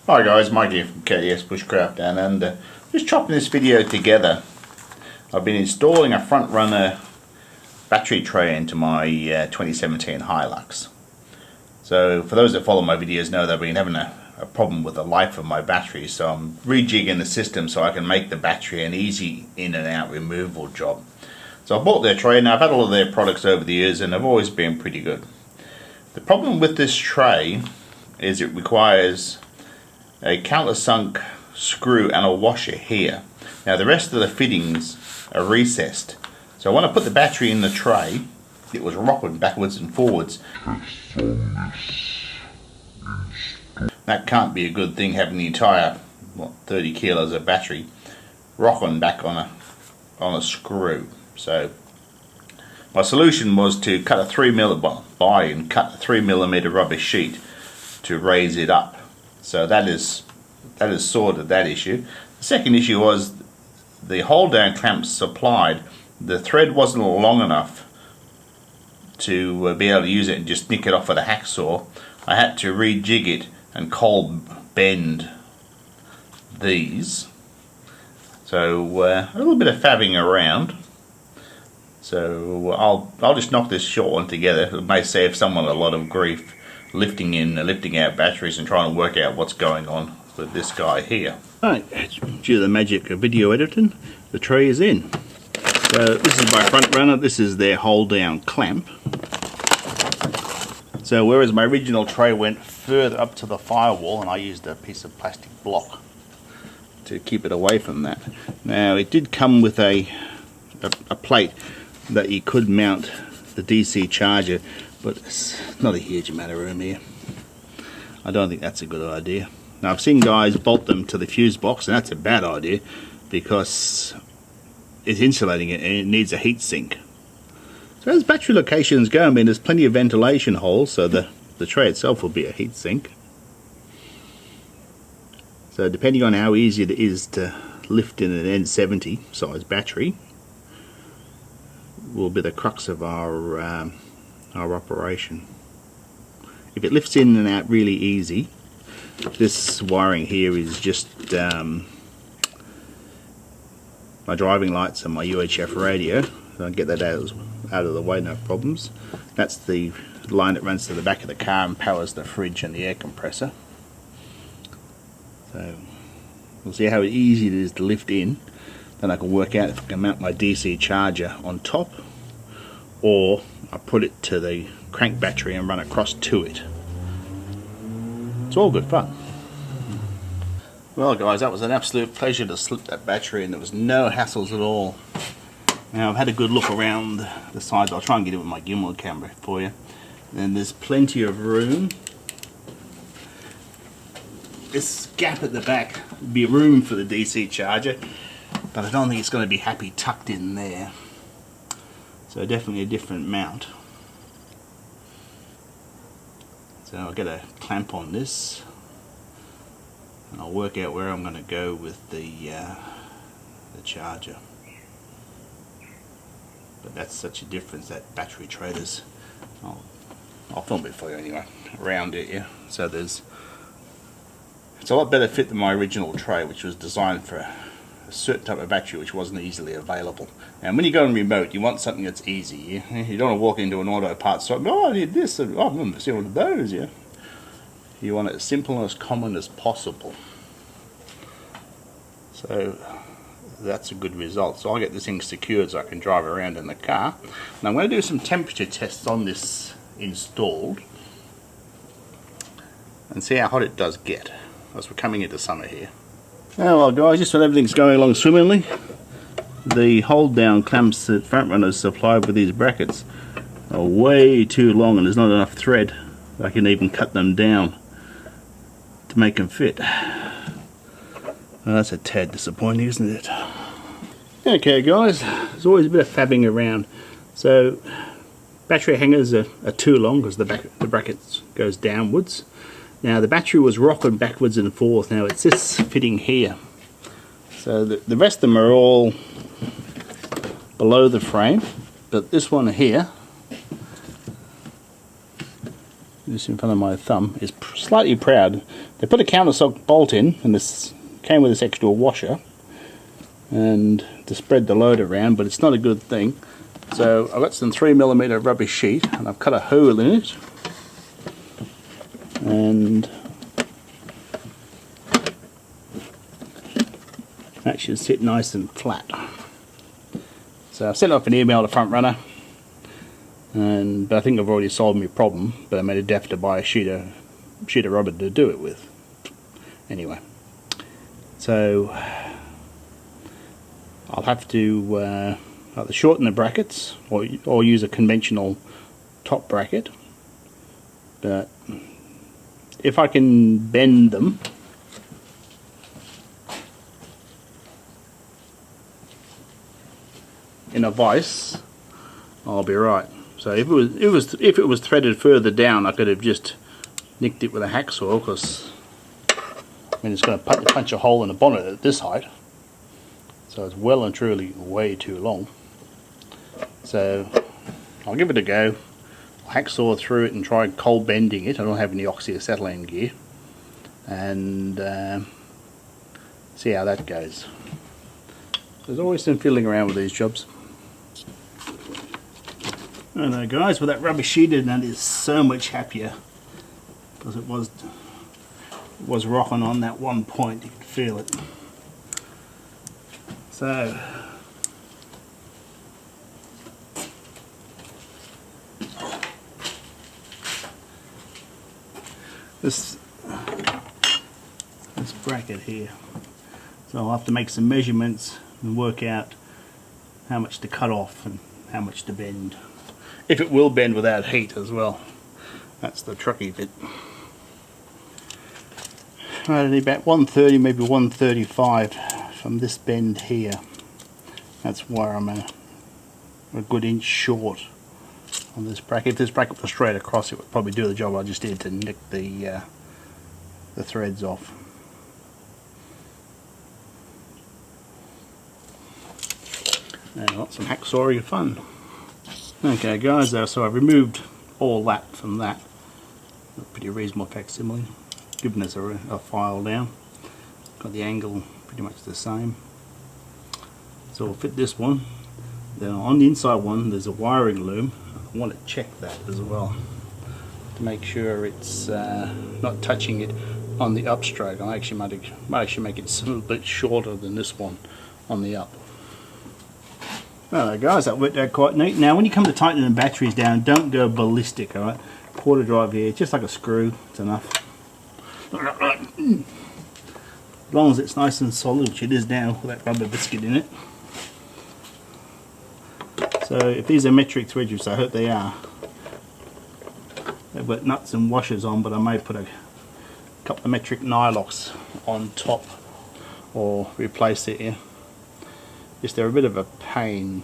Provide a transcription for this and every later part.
Hi guys, Mike here from KDS Bushcraft Down Under. Just chopping this video together. I've been installing a front runner battery tray into my 2017 HiLux. So for those that follow my videos know that I've been having a problem with the life of my battery, so I'm rejigging the system so I can make the battery an easy in and out removal job. So I bought their tray and I've had all of their products over the years and they've always been pretty good. The problem with this tray is it requires a countersunk screw and a washer here. Now the rest of the fittings are recessed, so when I put the battery in the tray it was rocking backwards and forwards. That can't be a good thing, having the entire 30 kilos of battery rocking back on a screw. So my solution was to cut a 3mm and cut a 3mm rubber sheet to raise it up. So that is sorted that issue. The second issue was the hold down clamps supplied. The thread wasn't long enough to be able to use it and just nick it off with a hacksaw. I had to rejig it and cold bend these. So a little bit of fabbing around. So I'll just knock this short one together. It may save someone a lot of grief lifting in, lifting out batteries and trying to work out what's going on with this guy here. Right, due to the magic of video editing, the tray is in. So this is my front runner, this is their hold down clamp. So whereas my original tray went further up to the firewall and I used a piece of plastic block to keep it away from that. Now it did come with a plate that you could mount the DC charger, but it's not a huge amount of room here. I don't think that's a good idea. Now I've seen guys bolt them to the fuse box and that's a bad idea because it's insulating it and it needs a heat sink. So as battery locations go, I mean there's plenty of ventilation holes, so the tray itself will be a heat sink. So depending on how easy it is to lift in an N70 size battery will be the crux of our operation. If it lifts in and out really easy, this wiring here is just my driving lights and my UHF radio. So I'll get that out of the way, no problems. That's the line that runs to the back of the car and powers the fridge and the air compressor. So we'll see how easy it is to lift in. Then I can work out if I can mount my DC charger on top, or I put it to the crank battery and run across to it. It's all good fun. Well guys, that was an absolute pleasure to slip that battery in. There was no hassles at all. Now I've had a good look around the sides. I'll try and get it with my gimbal camera for you. And there's plenty of room. This gap at the back would be room for the DC charger, but I don't think it's going to be happy tucked in there. So definitely a different mount. So I'll get a clamp on this and I'll work out where I'm going to go with the charger. But that's such a difference, that battery tray. I'll film it for you anyway, around it, yeah. So it's a lot better fit than my original tray, which was designed for a certain type of battery which wasn't easily available. And when you go on remote, you want something that's easy. You don't want to walk into an auto parts store, oh I need this, and, oh I've never seen one of those, yeah. You want it as simple and as common as possible. So that's a good result. So I'll get this thing secured so I can drive around in the car. Now I'm going to do some temperature tests on this installed and see how hot it does get as we're coming into summer here. Oh well guys, just when everything's going along swimmingly, the hold down clamps that front runners supplied with these brackets are way too long and there's not enough thread. I can even cut them down to make them fit. Well, that's a tad disappointing, isn't it? Okay guys, there's always a bit of fabbing around. So battery hangers are too long because the bracket goes downwards. Now the battery was rocking backwards and forth. Now it's this fitting here. So the rest of them are all below the frame, but this one here just in front of my thumb, is slightly proud They put a countersunk bolt in, and this came with this extra washer, and to spread the load around, but it's not a good thing. So I've got some 3mm rubber sheet, and I've cut a hole in it, and that should sit nice and flat. So I've sent off an email to Front Runner, but I think I've already solved my problem, but I made a def to buy a sheet of rubber to do it with. Anyway, so I'll have to either shorten the brackets or use a conventional top bracket, but if I can bend them in a vise, I'll be right. So if it was threaded further down, I could have just nicked it with a hacksaw, because I mean it's going to punch a hole in the bonnet at this height, so it's well and truly way too long. So I'll give it a go. I'll hacksaw through it and try cold bending it. I don't have any oxyacetylene gear, and see how that goes. There's always some fiddling around with these jobs. I don't know, guys, with that rubber sheeted, that is so much happier, because it was rocking on that one point. You could feel it. So this bracket here, so I'll have to make some measurements and work out how much to cut off and how much to bend, if it will bend without heat as well. That's the tricky bit. Right, I need about 130, maybe 135 from this bend here. That's where I'm a good inch short on this bracket. If this bracket was straight across, it would probably do the job I just did to nick the threads off. And I want some hacksawing fun. Okay guys, so I've removed all that from that. A pretty reasonable facsimile, giving us a file down. Got the angle pretty much the same. So we'll fit this one. Then on the inside one there's a wiring loom. I want to check that as well, to make sure it's not touching it on the upstroke. I actually might actually make it a little bit shorter than this one on the up. Alright guys, that worked out quite neat. Now when you come to tightening the batteries down, don't go ballistic, alright? Quarter drive here, just like a screw, it's enough. As long as it's nice and solid, which it is now with that rubber biscuit in it. So if these are metric threads, which I hope they are, they've got nuts and washers on, but I may put a couple of metric HiLux on top or replace it here. Just they're a bit of a pain.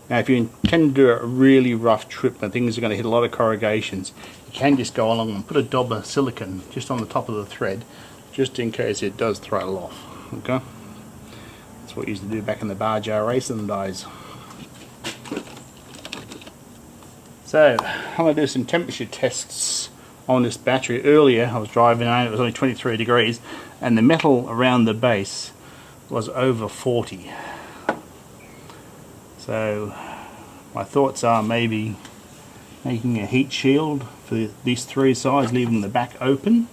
Now if you intend to do a really rough trip and things are going to hit a lot of corrugations, you can just go along and put a dob of silicone just on the top of the thread, just in case it does throttle off. Okay, that's what we used to do back in the bar jar racing days. So I'm going to do some temperature tests on this battery. Earlier I was driving and it was only 23 degrees and the metal around the base was over 40. So my thoughts are maybe making a heat shield for these three sides, leaving the back open.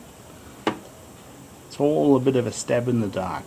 It's all a bit of a stab in the dark.